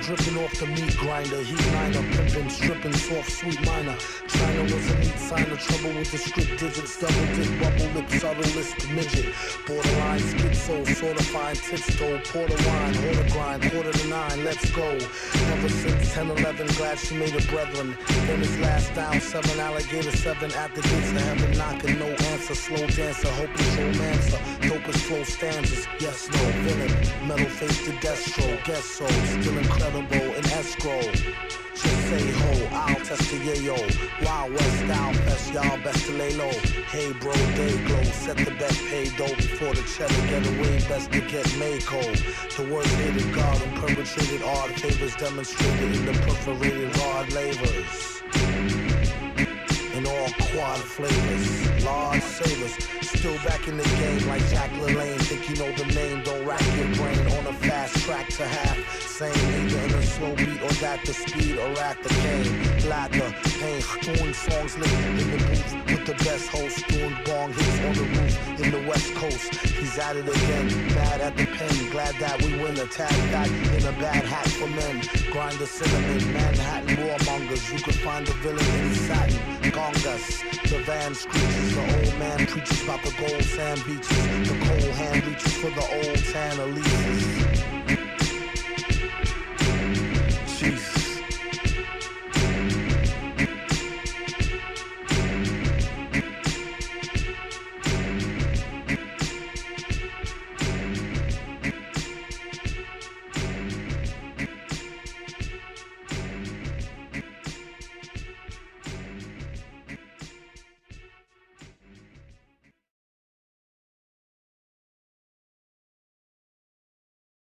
dripping off the meat grinder. Heat niner, pimping, stripping, soft, sweet minor. China was a neat sign of trouble with the strict digits. Double dip, bubble lip, subtlest midget. Borderline schizo, certified tits though. Porter wine, order grind, quarter to 9, let's go. Ever since 10, 11, glad she made a brethren. Then his last down, 7, alligator 7 at the gates of heaven knocking, no answer. Slow dancer, hopeless romancer, dopest flow stanzas. Yes, no, villain, metal face to destro. Guess so, still incredible in escrow. Just say ho, I'll test the yayo. Wild West style fest, y'all best to lay low. Hey bro, day glow, set the best pay dough before the cheddar get away, best to get Mako. The worst hated God and perpetrated art favors demonstrated in the perforated rod lavers. In all quad flavors, large savers. Still back in the game like Jack LaLanne. Think you know the name, don't rack your brain. On a fast track to half. Same, either in a slow beat or that the speed or at the game. Ladder, pain, doing songs lit in the booth with the best host. Doing bong hits on the roof in the West Coast. He's at it again, mad at the pen. Glad that we win a tag that in a bad hat for men. Grind the cinnamon, Manhattan warmongers. You could find the villain in satin. Gongas, the van screeches, the old man preaches about the gold sand beaches.